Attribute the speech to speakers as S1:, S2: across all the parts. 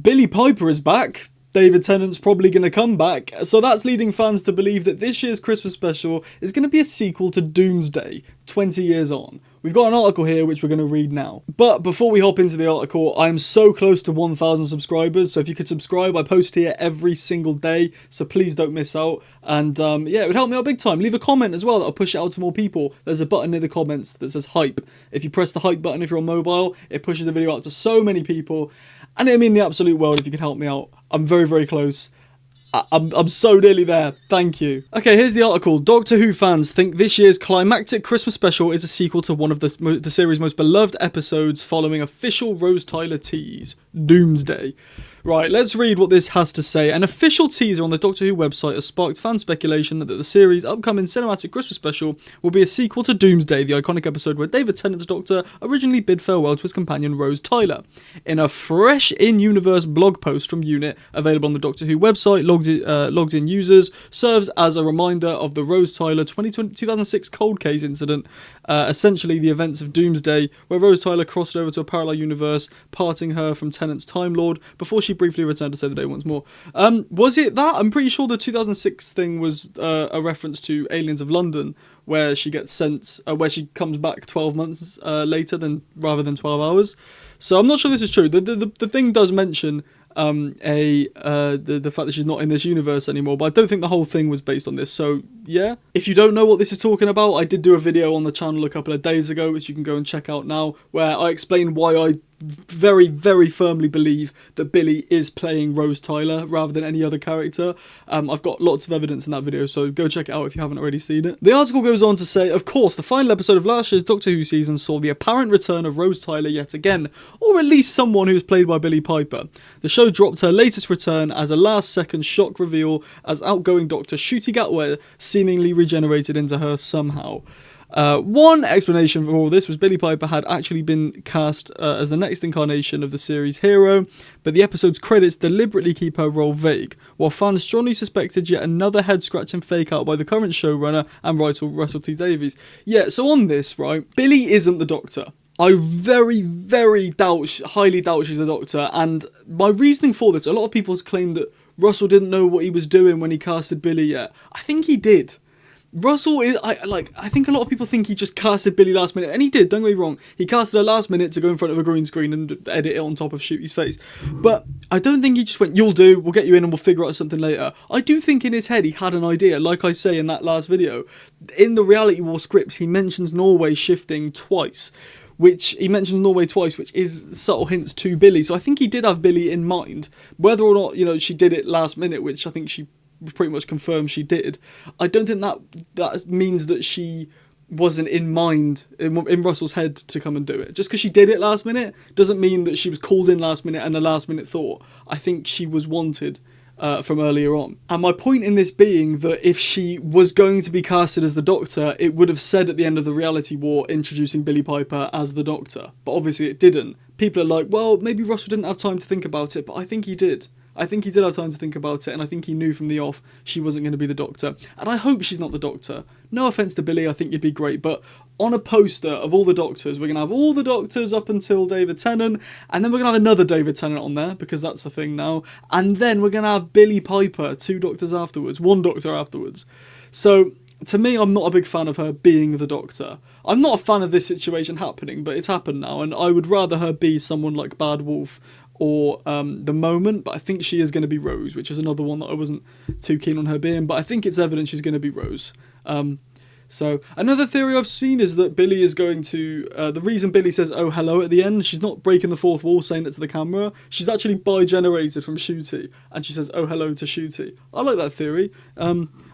S1: Billie Piper is back. David Tennant's probably going to come back, so that's leading fans to believe that this year's Christmas special is going to be a sequel to Doomsday, 20 years on. We've got an article here which we're going to read now. But before we hop into the article, I am so close to 1,000 subscribers, so if you could subscribe, I post here every single day, so please don't miss out. And yeah, it would help me out big time. Leave a comment as well, that'll push it out to more people. There's a button near the comments that says hype. If you press the hype button if you're on mobile, it pushes the video out to so many people, and it'd mean the absolute world if you could help me out. I'm very, very close. I'm so nearly there. Thank you. Okay, here's the article. Doctor Who fans think this year's climactic Christmas special is a sequel to one of the series' most beloved episodes following official Rose Tyler tease, Doomsday. Right, let's read what this has to say. An official teaser on the Doctor Who website has sparked fan speculation that the series' upcoming cinematic Christmas special will be a sequel to Doomsday, the iconic episode where David Tennant's Doctor originally bid farewell to his companion Rose Tyler. In a fresh in-universe blog post from Unit, available on the Doctor Who website, logged in users, serves as a reminder of the Rose Tyler 2006 cold case incident, essentially the events of Doomsday, where Rose Tyler crossed over to a parallel universe, parting her from Tennant's Time Lord, before she briefly returned to save the day once more. Was it that? I'm pretty sure the 2006 thing was a reference to Aliens of London, where she gets sent, where she comes back 12 months later rather than 12 hours. So I'm not sure this is true. The thing does mention the fact that she's not in this universe anymore, but I don't think the whole thing was based on this. So yeah, if you don't know what this is talking about, I did do a video on the channel a couple of days ago, which you can go and check out now, where I explain why I very, very firmly believe that Billie is playing Rose Tyler rather than any other character. I've got lots of evidence in that video, so go check it out if you haven't already seen it. The article goes on to say, of course, the final episode of last year's Doctor Who season saw the apparent return of Rose Tyler yet again, or at least someone who's played by Billie Piper. The show dropped her latest return as a last-second shock reveal as outgoing Doctor Ncuti Gatwa seemingly regenerated into her somehow. One explanation for all this was Billie Piper had actually been cast as the next incarnation of the series' hero, but the episode's credits deliberately keep her role vague, while fans strongly suspected yet another head-scratching fake-out by the current showrunner and writer Russell T Davies. Yeah, so on this, right, Billie isn't the Doctor. I very, very highly doubt she's the Doctor, and my reasoning for this, a lot of people claim that Russell didn't know what he was doing when he casted Billie yet. I think he did. Russell is, I think a lot of people think he just casted Billie last minute, and he did, don't get me wrong. He casted her last minute to go in front of a green screen and edit it on top of Ncuti's face. But I don't think he just went, you'll do, we'll get you in and we'll figure out something later. I do think in his head he had an idea, like I say in that last video. In the Reality War scripts, he mentions Norway shifting twice. Which is subtle hints to Billie. So I think he did have Billie in mind. Whether or not, she did it last minute, which I think she pretty much confirmed she did, I don't think that means that she wasn't in mind in Russell's head to come and do it. Just because she did it last minute doesn't mean that she was called in last minute and a last minute thought. I think she was wanted from earlier on. And my point in this being that if she was going to be casted as the Doctor, it would have said at the end of the Reality War introducing Billie Piper as the Doctor. But obviously it didn't. People are like, well, maybe Russell didn't have time to think about it, but I think he did. I think he did have time to think about it, and I think he knew from the off she wasn't going to be the Doctor. And I hope she's not the Doctor. No offence to Billie, I think you'd be great, but on a poster of all the Doctors, we're going to have all the Doctors up until David Tennant, and then we're going to have another David Tennant on there, because that's the thing now, and then we're going to have Billie Piper, one Doctor afterwards. So, to me, I'm not a big fan of her being the Doctor. I'm not a fan of this situation happening, but it's happened now, and I would rather her be someone like Bad Wolf or The Moment, but I think she is going to be Rose, which is another one that I wasn't too keen on her being, but I think it's evident she's going to be Rose. So another theory I've seen is that Billie is going to, the reason Billie says oh hello at the end, she's not breaking the fourth wall saying it to the camera, she's actually bi-generated from Ncuti, and she says oh hello to Ncuti. I like that theory.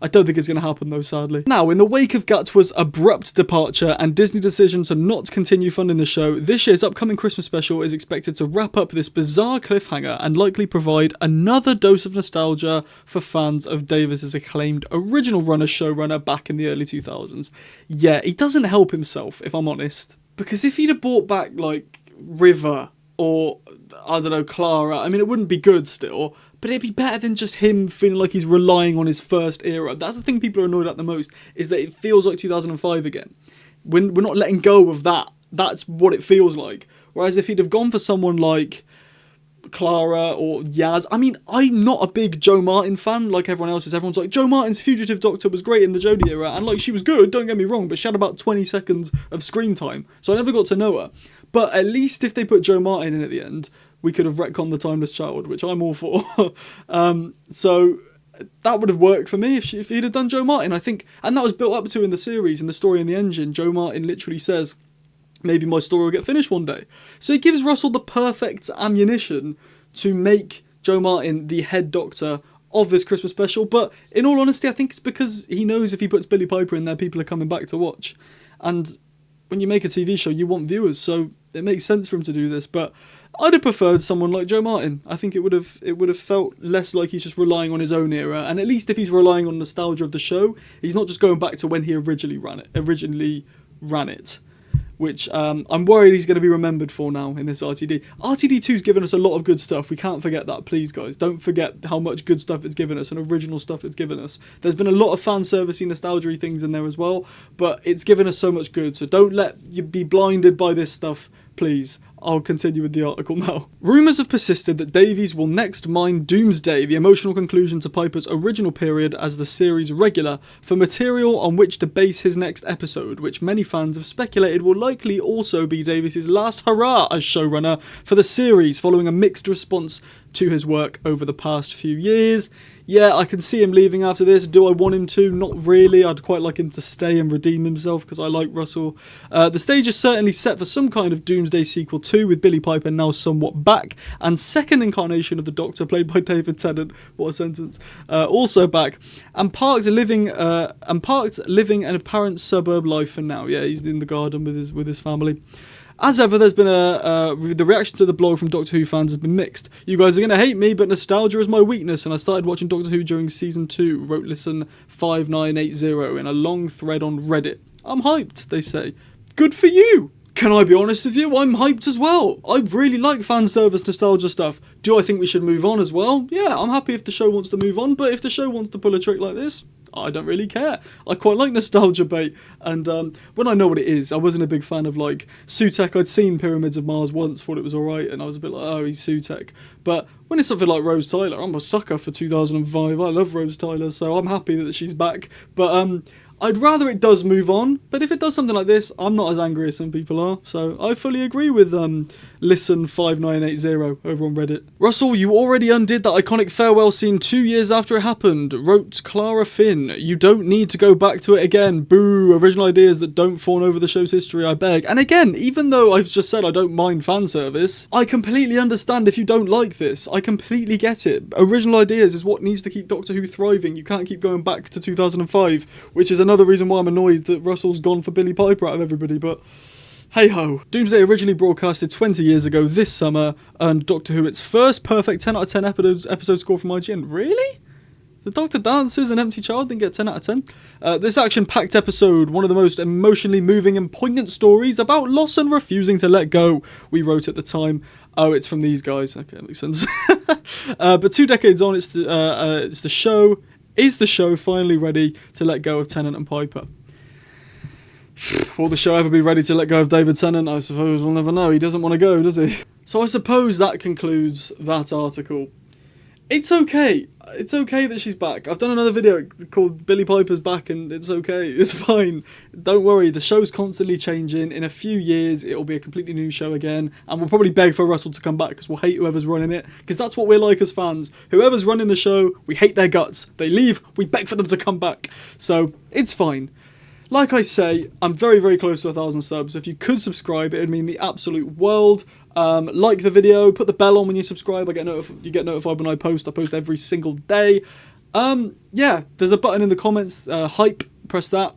S1: I don't think it's going to happen though, sadly. Now, in the wake of Gatwa's abrupt departure and Disney's decision to not continue funding the show, this year's upcoming Christmas special is expected to wrap up this bizarre cliffhanger and likely provide another dose of nostalgia for fans of Davis's acclaimed original run as showrunner back in the early 2000s. Yeah, he doesn't help himself, if I'm honest. Because if he'd have brought back, like, River or, I don't know, Clara, I mean, it wouldn't be good still, but it'd be better than just him feeling like he's relying on his first era. That's the thing people are annoyed at the most, is that it feels like 2005 again. We're not letting go of that. That's what it feels like. Whereas if he'd have gone for someone like, Clara or Yaz. I mean, I'm not a big Jo Martin fan like everyone else is. Everyone's like, Jo Martin's Fugitive Doctor was great in the Jodie era, and like, she was good, don't get me wrong, but she had about 20 seconds of screen time, so I never got to know her. But at least if they put Jo Martin in at the end, we could have retconned the Timeless Child, which I'm all for. So that would have worked for me if he'd have done Jo Martin, I think. And that was built up to in the series, in the story in the engine. Jo Martin literally says, maybe my story will get finished one day. So it gives Russell the perfect ammunition to make Jo Martin the head Doctor of this Christmas special. But in all honesty, I think it's because he knows if he puts Billie Piper in there, people are coming back to watch. And when you make a TV show, you want viewers, so it makes sense for him to do this. But I'd have preferred someone like Jo Martin. I think it would have felt less like he's just relying on his own era, and at least if he's relying on nostalgia of the show, he's not just going back to when he originally ran it, which I'm worried he's going to be remembered for now in this RTD. RTD2's given us a lot of good stuff. We can't forget that, please, guys. Don't forget how much good stuff it's given us and original stuff it's given us. There's been a lot of fan servicey, nostalgia-y things in there as well, but it's given us so much good, so don't let you be blinded by this stuff, please. I'll continue with the article now. Rumours have persisted that Davies will next mine Doomsday, the emotional conclusion to Piper's original period as the series regular, for material on which to base his next episode, which many fans have speculated will likely also be Davies' last hurrah as showrunner for the series, following a mixed response to his work over the past few years. Yeah, I can see him leaving after this. Do I want him to? Not really. I'd quite like him to stay and redeem himself because I like Russell. The stage is certainly set for some kind of Doomsday sequel too, with Billie Piper now somewhat back, and second incarnation of the Doctor, played by David Tennant, what a sentence, also back, and parked living an apparent suburb life for now. Yeah, he's in the garden with his family. As ever, there's been the reaction to the blog from Doctor Who fans has been mixed. You guys are going to hate me, but nostalgia is my weakness, and I started watching Doctor Who during Season 2, wrote Listen 5980 in a long thread on Reddit. I'm hyped, they say. Good for you! Can I be honest with you? I'm hyped as well. I really like fan service nostalgia stuff. Do I think we should move on as well? Yeah, I'm happy if the show wants to move on, but if the show wants to pull a trick like this, I don't really care. I quite like nostalgia bait, and when I know what it is, I wasn't a big fan of like Sutekh. I'd seen Pyramids of Mars once, thought it was alright, and I was a bit like, oh, he's Sutekh. But when it's something like Rose Tyler, I'm a sucker for 2005. I love Rose Tyler, so I'm happy that she's back. But I'd rather it does move on, but if it does something like this, I'm not as angry as some people are. So I fully agree with Listen 5980 over on Reddit. Russell, you already undid that iconic farewell scene 2 years after it happened, wrote Clara Finn. You don't need to go back to it again. Boo, original ideas that don't fawn over the show's history, I beg. And again, even though I've just said I don't mind fan service, I completely understand if you don't like this. I completely get it. Original ideas is what needs to keep Doctor Who thriving. You can't keep going back to 2005, which is another reason why I'm annoyed that Russell's gone for Billie Piper out of everybody, but hey ho. Doomsday, originally broadcasted 20 years ago this summer, earned Doctor Who its first perfect 10 out of 10 episode score from IGN. Really? The Doctor dances an empty child didn't get 10 out of 10. This action-packed episode, one of the most emotionally moving and poignant stories about loss and refusing to let go, we wrote at the time. Oh, it's from these guys. Okay, that makes sense. But 2 decades on, it's the show. Is the show finally ready to let go of Tennant and Piper? Will the show ever be ready to let go of David Tennant? I suppose we'll never know. He doesn't want to go, does he? So I suppose that concludes that article. It's okay. It's okay that she's back. I've done another video called Billie Piper's Back, and it's okay. It's fine. Don't worry. The show's constantly changing. In a few years, it'll be a completely new show again, and we'll probably beg for Russell to come back because we'll hate whoever's running it, because that's what we're like as fans. Whoever's running the show, we hate their guts. They leave, we beg for them to come back. So it's fine. Like I say, I'm very, very close to 1,000 subs. If you could subscribe, it would mean the absolute world. Like the video, put the bell on when you subscribe. You get notified when I post. I post every single day. Yeah, there's a button in the comments, hype, press that.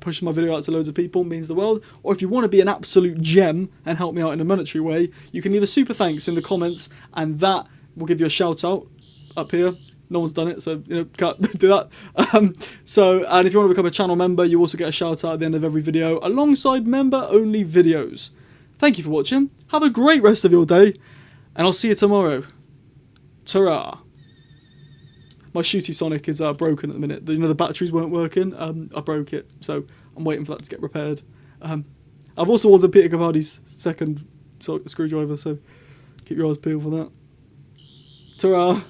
S1: Pushing my video out to loads of people means the world. Or if you want to be an absolute gem and help me out in a monetary way, you can leave a super thanks in the comments, and that will give you a shout out up here. No one's done it, so can't do that. And if you want to become a channel member, you also get a shout out at the end of every video, alongside member-only videos. Thank you for watching. Have a great rest of your day, and I'll see you tomorrow. Ta-ra. My Shooty Sonic is broken at the minute. The batteries weren't working. I broke it, so I'm waiting for that to get repaired. I've also ordered Peter Capaldi's second screwdriver, so keep your eyes peeled for that. Ta-ra.